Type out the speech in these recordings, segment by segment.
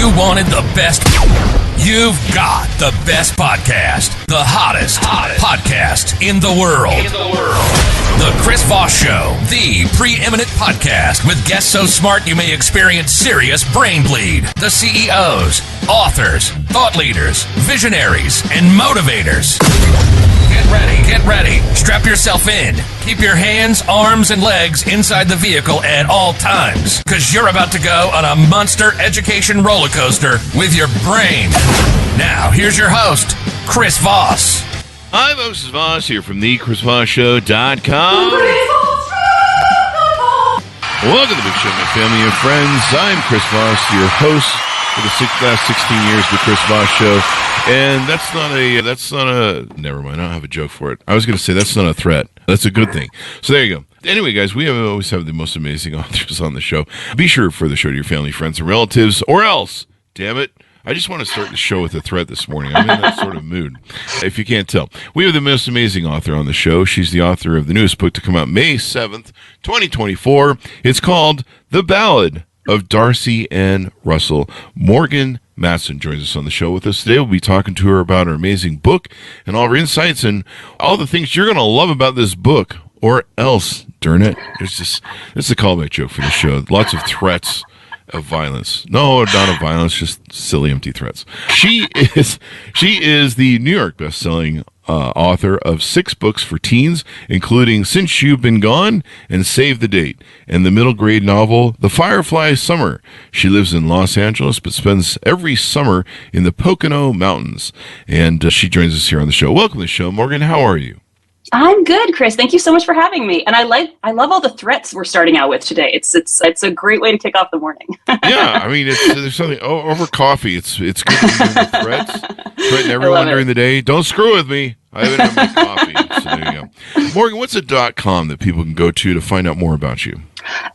you wanted the best, you've got the best podcast. The hottest podcast in the world. The Chris Voss Show, the preeminent podcast with guests so smart you may experience serious brain bleed. The CEOs, authors, thought leaders, visionaries, and motivators. Get ready. Strap yourself in. Keep your hands, arms, and legs inside the vehicle at all times, because you're about to go on a monster education roller coaster with your brain. Now, here's your host, Chris Voss. Hi, folks. This is Voss here from thechrisvossshow.com. Welcome to the big show, my family and friends. I'm Chris Voss, your host for the last 16 years of the Chris Voss Show. And that's not a, never mind, I don't have a joke for it. I was going to say that's not a threat. That's a good thing. So there you go. Anyway, guys, we always have the most amazing authors on the show. Be sure for the show to your family, friends, and relatives, or else, damn it, I just want to start the show with a threat this morning. I'm in that sort of mood, if you can't tell. We have the most amazing author on the show. She's the author of the newest book to come out May 7th, 2024. It's called The Ballad of Darcy and Russell. Morgan Matson joins us on the show with us today. We'll be talking to her about her amazing book and all her insights and all the things you're going to love about this book, or else, darn it. It's a callback joke for the show. Lots of threats of violence. No, not of violence, just silly, empty threats. She is the New York bestselling author of 6 books for teens, including Since You've Been Gone and Save the Date, and the middle grade novel The Firefly Summer. She lives in Los Angeles, but spends every summer in the Pocono Mountains, and she joins us here on the show. Welcome to the show, Morgan. How are you? I'm good, Chris. Thank you so much for having me. And I love all the threats we're starting out with today. It's a great way to kick off the morning. Yeah, I mean, there's something over coffee. It's good to be doing the threats, threaten everyone during the day. Don't screw with me. I haven't had my coffee. So there you go. Morgan, what's a .com that people can go to find out more about you?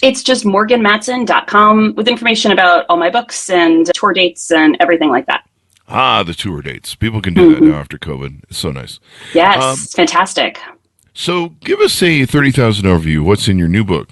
It's just morganmatson.com with information about all my books and tour dates and everything like that. The tour dates. People can do that now after COVID. It's so nice. Yes, it's fantastic. So give us a 30,000 overview. What's in your new book?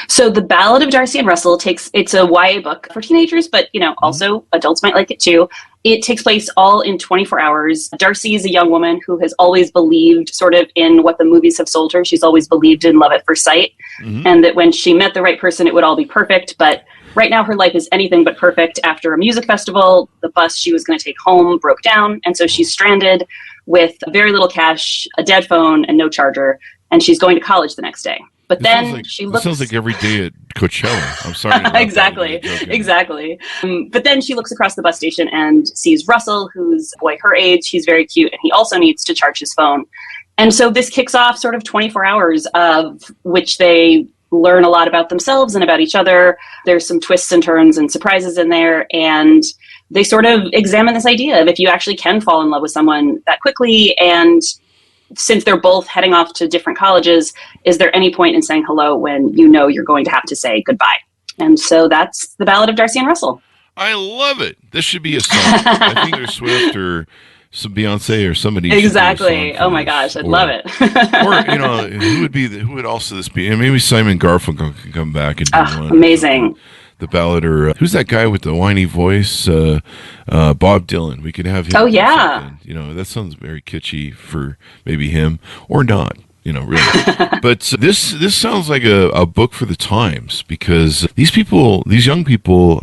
So The Ballad of Darcy and Russell it's a YA book for teenagers, but also adults might like it too. It takes place all in 24 hours. Darcy is a young woman who has always believed sort of in what the movies have sold her. She's always believed in love at first sight, and that when she met the right person, it would all be perfect. But right now, her life is anything but perfect. After a music festival, the bus she was going to take home broke down, and so she's stranded with very little cash, a dead phone, and no charger, and she's going to college the next day. But then she looks... It sounds like every day at Coachella. I'm sorry. Exactly. But then she looks across the bus station and sees Russell, who's a boy her age. He's very cute, and he also needs to charge his phone. And so this kicks off sort of 24 hours of which they learn a lot about themselves and about each other. There's some twists and turns and surprises in there, and they sort of examine this idea of if you actually can fall in love with someone that quickly, and since they're both heading off to different colleges, is there any point in saying hello when you know you're going to have to say goodbye? And so that's The Ballad of Darcy and Russell. I love it. This should be a song. I think there's Swift or some Beyonce or somebody. Exactly. Oh my gosh, I'd love it. Or who would also this be? And maybe Simon Garfunkel can come back and do one. Amazing. The Ballad, or who's that guy with the whiny voice? Bob Dylan. We could have him. Oh yeah. That sounds very kitschy for maybe him or not. Really. But this sounds like a book for the times, because these young people,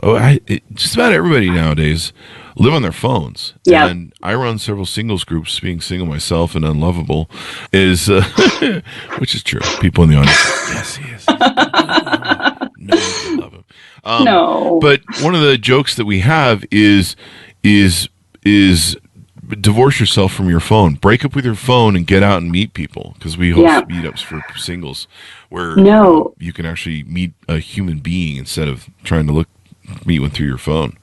just about everybody nowadays live on their phones. Yeah. And I run several singles groups, being single myself and unlovable, is which is true. People in the audience, yes, he is. No, I love him. No. But one of the jokes that we have is divorce yourself from your phone. Break up with your phone and get out and meet people, because we host meetups for singles where you can actually meet a human being instead of trying to meet one through your phone.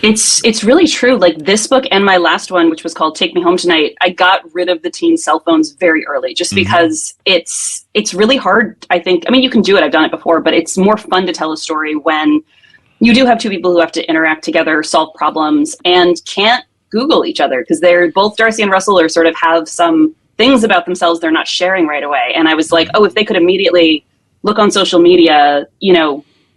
It's really true. Like this book and my last one, which was called Take Me Home Tonight, I got rid of the teen cell phones very early, just because it's really hard, I think. I mean, you can do it. I've done it before, but it's more fun to tell a story when you do have two people who have to interact together, solve problems, and can't Google each other, because they're both Darcy and Russell or sort of have some things about themselves they're not sharing right away. And I was like, if they could immediately look on social media,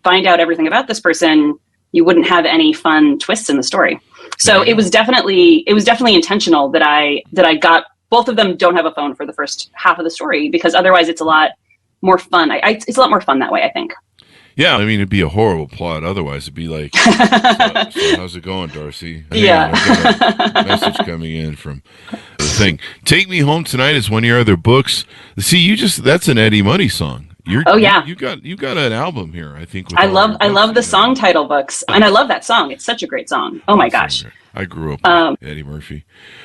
find out everything about this person, you wouldn't have any fun twists in the story. So it was definitely intentional that I got both of them don't have a phone for the first half of the story, because otherwise it's a lot more fun. It's a lot more fun that way, I think. Yeah, I mean, it'd be a horrible plot. Otherwise, it'd be like, so how's it going, Darcy? Yeah. I've got a message coming in from the thing. Take Me Home Tonight is one of your other books. See, that's an Eddie Money song. You got an album here, I think. I love the song title books, and I love that song. It's such a great song. Oh my gosh. I grew up with Eddie Murphy.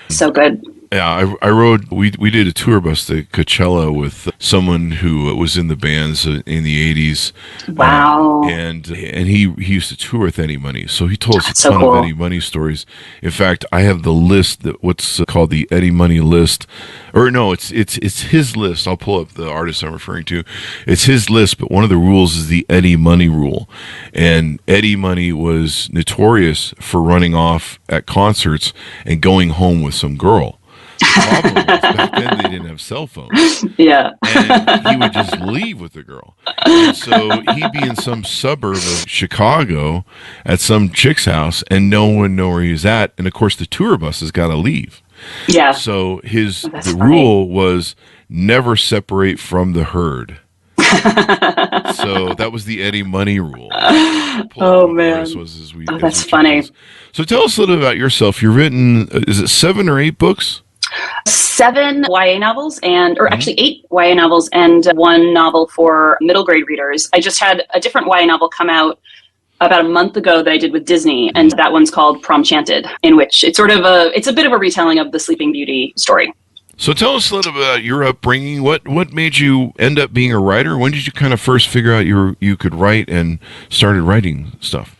So good. Yeah, I rode. We did a tour bus to Coachella with someone who was in the bands in the '80s. Wow. And he used to tour with Eddie Money, so he told us a ton cool. of Eddie Money stories. In fact, I have the list what's called the Eddie Money list, or no, it's his list. I'll pull up the artist I'm referring to. It's his list, but one of the rules is the Eddie Money rule, and Eddie Money was notorious for running off at concerts and going home with some girl. The problem was back then they didn't have cell phones. Yeah. And he would just leave with the girl. And so he'd be in some suburb of Chicago at some chick's house, and no one know where he's at. And of course the tour bus has got to leave. Yeah. So the rule was never separate from the herd. So that was the Eddie Money rule. Oh man, that's funny. So tell us a little bit about yourself. You've written, is it 7 or 8 books? 7 YA novels, actually 8 YA novels, and 1 novel for middle grade readers. I just had a different YA novel come out about a month ago that I did with Disney, and that one's called Prom-Chanted, in which it's a bit of a retelling of the Sleeping Beauty story. So tell us a little bit about your upbringing. What made you end up being a writer? When did you kind of first figure out you could write and started writing stuff?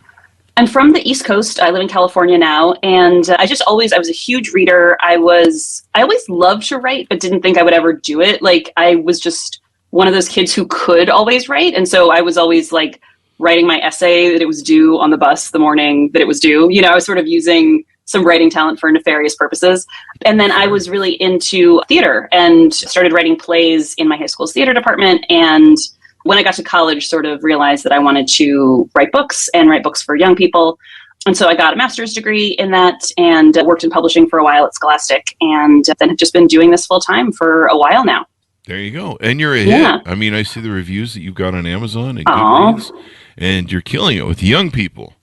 I'm from the East Coast. I live in California now, and I was a huge reader. I always loved to write, but didn't think I would ever do it. Like, I was just one of those kids who could always write, and so I was always like writing my essay that it was due on the bus the morning that it was due. You know, I was sort of using some writing talent for nefarious purposes. And then I was really into theater and started writing plays in my high school's theater department. And when I got to college, sort of realized that I wanted to write books and write books for young people. And so I got a master's degree in that and worked in publishing for a while at Scholastic, and then have just been doing this full time for a while now. There you go. And you're a hit. I mean, I see the reviews that you've got on Amazon and Goodreads, and you're killing it with young people.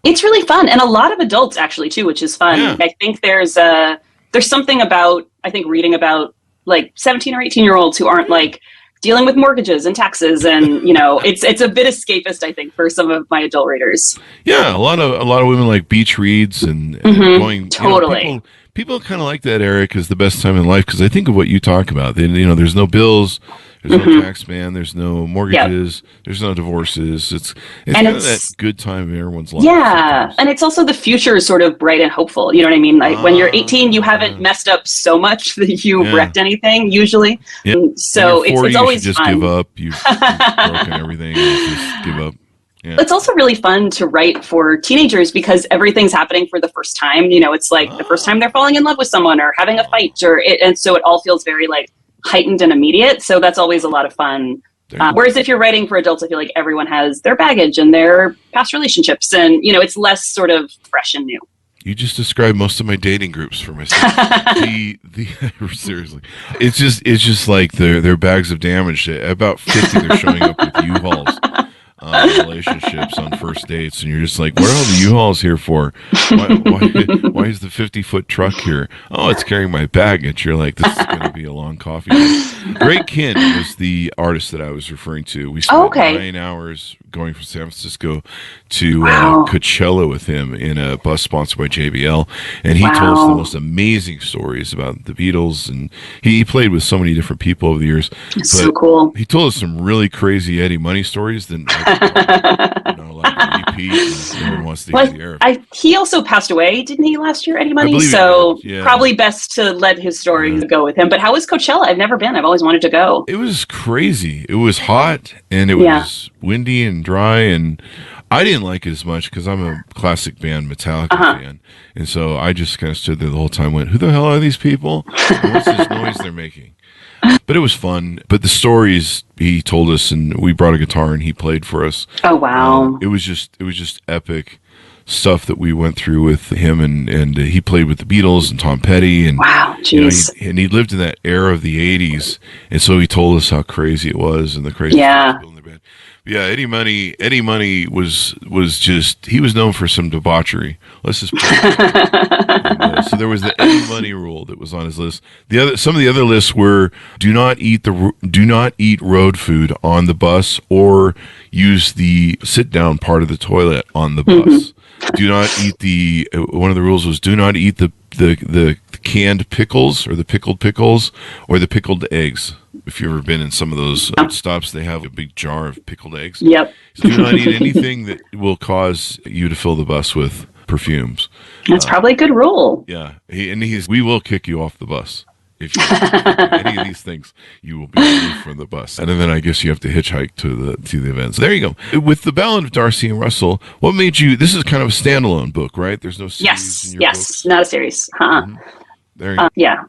It's really fun. And a lot of adults actually too, which is fun. Yeah. I think there's something about, I think, reading about like 17 or 18-year-olds who aren't like dealing with mortgages and taxes, and you know, it's a bit escapist, I think, for some of my adult readers. Yeah, a lot of women like beach reads and going totally. You know, people kind of like that, Eric, is the best time in life, because I think of what you talk about. There's no bills, there's no tax man, there's no mortgages, there's no divorces. It's kind of that good time in everyone's life. Yeah, sometimes. And it's also the future is sort of bright and hopeful. You know what I mean? Like when you're 18, you haven't messed up so much that you've wrecked anything, usually. Yeah. So it's always just fun. Give up. You've broken everything. You just give up. Yeah. It's also really fun to write for teenagers because everything's happening for the first time. You know, it's like the first time they're falling in love with someone or having a fight, and so it all feels very like heightened and immediate. So that's always a lot of fun. Whereas if you're writing for adults, I feel like everyone has their baggage and their past relationships, and you know, it's less sort of fresh and new. You just described most of my dating groups for myself. Seriously, it's just like their bags of damage. About 50, they're showing up with U-Hauls. Relationships on first dates, and you're just like, what are all the U-Hauls here for? Why is the 50-foot truck here? Oh, it's carrying my baggage. You're like, this is going to be a long coffee date. Greg Kinn was the artist that I was referring to. We spent 9 hours going from San Francisco to Coachella with him in a bus sponsored by JBL, and he told us the most amazing stories about the Beatles, and he played with so many different people over the years. It's so cool. He told us some really crazy Eddie Money stories that not allowed to repeat, and no one wants to hear the air. He also passed away, didn't he, last year, Eddie Money? So probably best to let his story go with him. But how was Coachella? I've never been. I've always wanted to go. It was crazy. It was hot, and it was windy and dry, and I didn't like it as much because I'm a classic band Metallica fan, and so I just kind of stood there the whole time, went, who the hell are these people? And what's this noise they're making? But it was fun. But the stories he told us, and we brought a guitar and he played for us. Oh, wow. It was just epic stuff that we went through with him, and he played with the Beatles and Tom Petty, and wow, jeez. And he lived in that era of the '80s, and so he told us how crazy it was and the crazy people in the band. Yeah, Eddie Money was just, he was known for some debauchery. Let's just put it. So there was the Eddie Money rule that was on his list. Some of the other lists were do not eat road food on the bus or use the sit down part of the toilet on the bus. Do not eat one of the rules was do not eat the canned pickles or the pickled pickles or the pickled eggs. If you've ever been in some of those stops, they have a big jar of pickled eggs. Yep. So do not eat anything that will cause you to fill the bus with perfumes. That's probably a good rule. Yeah. We will kick you off the bus. If you do any of these things, you will be removed from the bus. And then I guess you have to hitchhike to the event. So there you go. With the Ballad of Darcy and Russell, what made you, this is kind of a standalone book, right? There's no series in your books? Not a series. Mm-hmm. There you go. Yeah.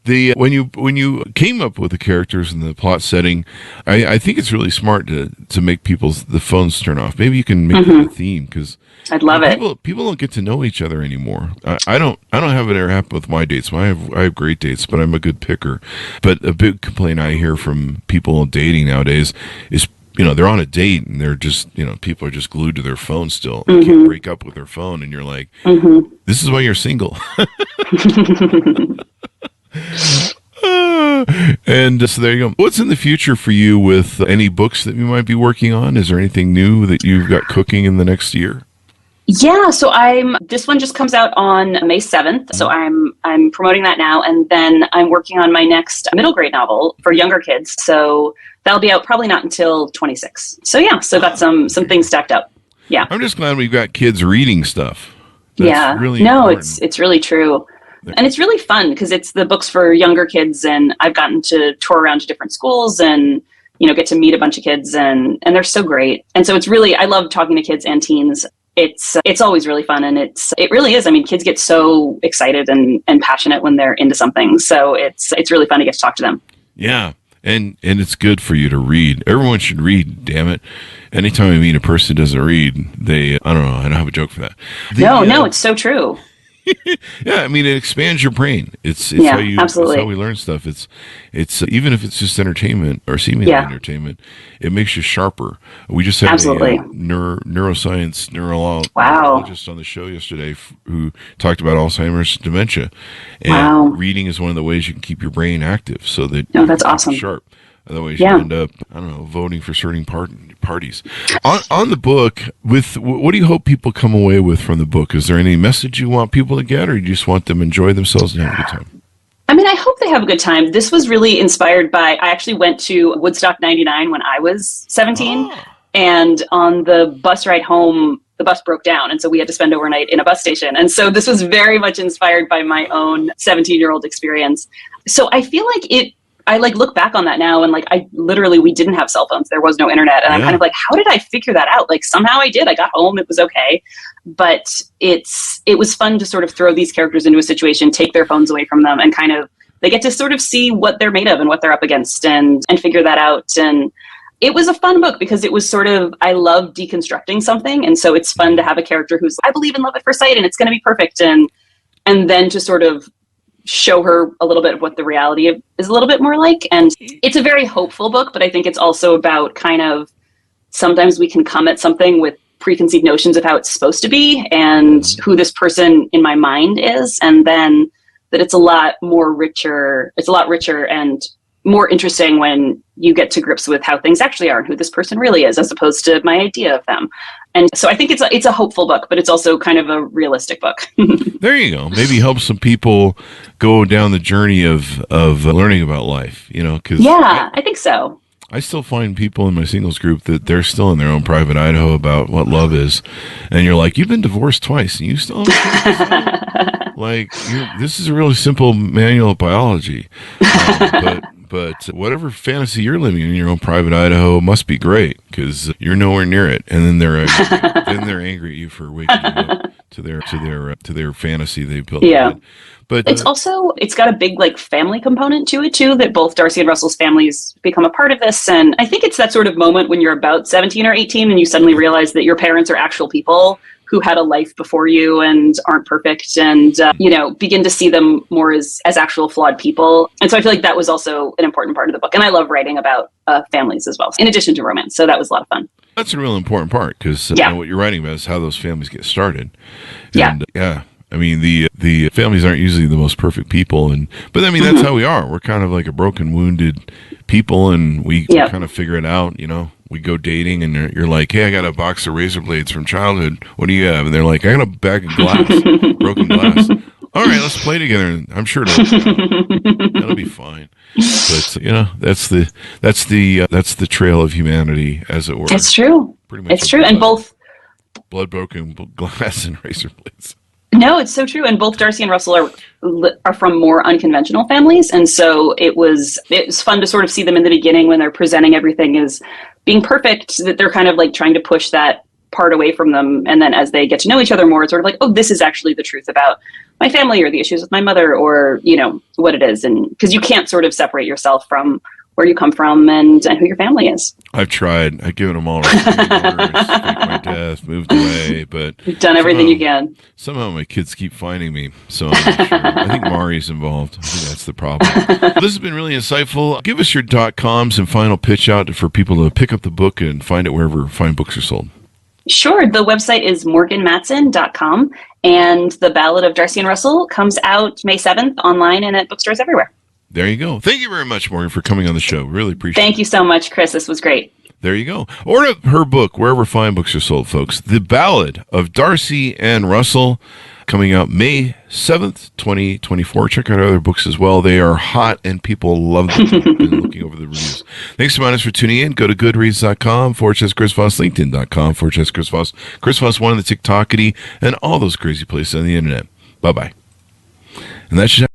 When you came up with the characters and the plot setting, I think it's really smart to make the phones turn off. Maybe you can make it a theme, because I'd love it. People don't get to know each other anymore. I don't have it ever happen with my dates. I have great dates, but I'm a good picker. But a big complaint I hear from people dating nowadays is, they're on a date and they're just, people are just glued to their phone still. They can't break up with their phone, and you're like, this is why you're single. And so there you go. What's in the future for you with any books that you might be working on? Is there anything new that you've got cooking in the next year? Yeah, so this one just comes out on May 7th. So I'm promoting that now, and then I'm working on my next middle grade novel for younger kids. So that'll be out probably not until 26. So yeah, got some things stacked up. Yeah. I'm just glad we've got kids reading stuff. That's really important. It's really true. And it's really fun because it's the books for younger kids, and I've gotten to tour around to different schools and, get to meet a bunch of kids, and they're so great. And so it's really, I love talking to kids and teens. It's always really fun, and it really is. I mean, kids get so excited and passionate when they're into something. So it's really fun to get to talk to them. Yeah. And it's good for you to read. Everyone should read, damn it. Anytime I meet a person who doesn't read, I don't know, I don't have a joke for that. No, it's so true. Yeah, I mean, it expands your brain. It's absolutely. It's how we learn stuff. It's even if it's just entertainment or seemingly entertainment, it makes you sharper. We just had a neurologist on the show yesterday who talked about Alzheimer's dementia, and reading is one of the ways you can keep your brain active, so that that's awesome. Sharp. Otherwise, you end up, voting for certain parties. On the book, what do you hope people come away with from the book? Is there any message you want people to get, or you just want them to enjoy themselves and have a good time? I mean, I hope they have a good time. This was really inspired by, I actually went to Woodstock 99 when I was 17, and on the bus ride home, the bus broke down, and so we had to spend overnight in a bus station. And so this was very much inspired by my own 17-year-old experience. So I feel like I look back on that now, and we didn't have cell phones. There was no internet. And I'm kind of like, how did I figure that out? Somehow I did. I got home. It was okay. But it was fun to sort of throw these characters into a situation, take their phones away from them, and kind of, they get to sort of see what they're made of and what they're up against and figure that out. And it was a fun book because it was sort of, I love deconstructing something. And so it's fun to have a character who's, I believe in love at first sight and it's going to be perfect. And then to sort of show her a little bit of what the reality is a little bit more like. And it's a very hopeful book, but I think it's also about kind of, sometimes we can come at something with preconceived notions of how it's supposed to be and who this person in my mind is. And then that it's a lot richer and more interesting when you get to grips with how things actually are and who this person really is, as opposed to my idea of them. And so I think it's a hopeful book, but it's also kind of a realistic book. There you go. Maybe help some people go down the journey of learning about life, I think so. I still find people in my singles group that they're still in their own private Idaho about what love is. And you're like, you've been divorced twice and you still this is a really simple manual of biology. But whatever fantasy you're living in your own private Idaho must be great because you're nowhere near it. And then they're angry at you for waking you up. their fantasy they built. Yeah. But it's got a big like family component to it too, that both Darcy and Russell's families become a part of this. And I think it's that sort of moment when you're about 17 or 18 and you suddenly realize that your parents are actual people who had a life before you and aren't perfect, and begin to see them more as actual flawed people. And so I feel like that was also an important part of the book. And I love writing about families as well, in addition to romance. So that was a lot of fun. That's a real important part, because what you're writing about is how those families get started. And, I mean, the families aren't usually the most perfect people, but I mean, that's how we are. We're kind of like a broken, wounded people, and we kind of figure it out. We go dating, and you're like, "Hey, I got a box of razor blades from childhood. What do you have?" And they're like, "I got a bag of glass, broken glass." All right, let's play together, and I'm sure that'll be fine. But that's the trail of humanity, as it were. It's true. Pretty much. It's true, and both blood, broken glass, and razor blades. No, it's so true. And both Darcy and Russell are from more unconventional families. And so it was fun to sort of see them in the beginning when they're presenting everything as being perfect, that they're kind of like trying to push that part away from them. And then as they get to know each other more, it's sort of like, oh, this is actually the truth about my family, or the issues with my mother, or, what it is. And because you can't sort of separate yourself from where you come from and who your family is. I've tried. I've given them all faked my death, moved away, but you've done everything you can. Somehow my kids keep finding me, so I'm not sure. I think Mari's involved. I think that's the problem. This has been really insightful. Give us your .coms and final pitch out for people to pick up the book and find it wherever fine books are sold. Sure. The website is morganmatson.com, and The Ballad of Darcy and Russell comes out May 7th online and at bookstores everywhere. There you go. Thank you very much, Morgan, for coming on the show. Really appreciate it. Thank you so much, Chris. This was great. There you go. Order her book wherever fine books are sold, folks. The Ballad of Darcy and Russell, coming out May 7th, 2024. Check out other books as well. They are hot and people love them. I've been looking over the reviews. Thanks so much for tuning in. Go to goodreads.com/Chris Voss, LinkedIn.com/Chris Voss, Chris Voss 1 on the TikTokity, and all those crazy places on the internet. Bye-bye. And that's just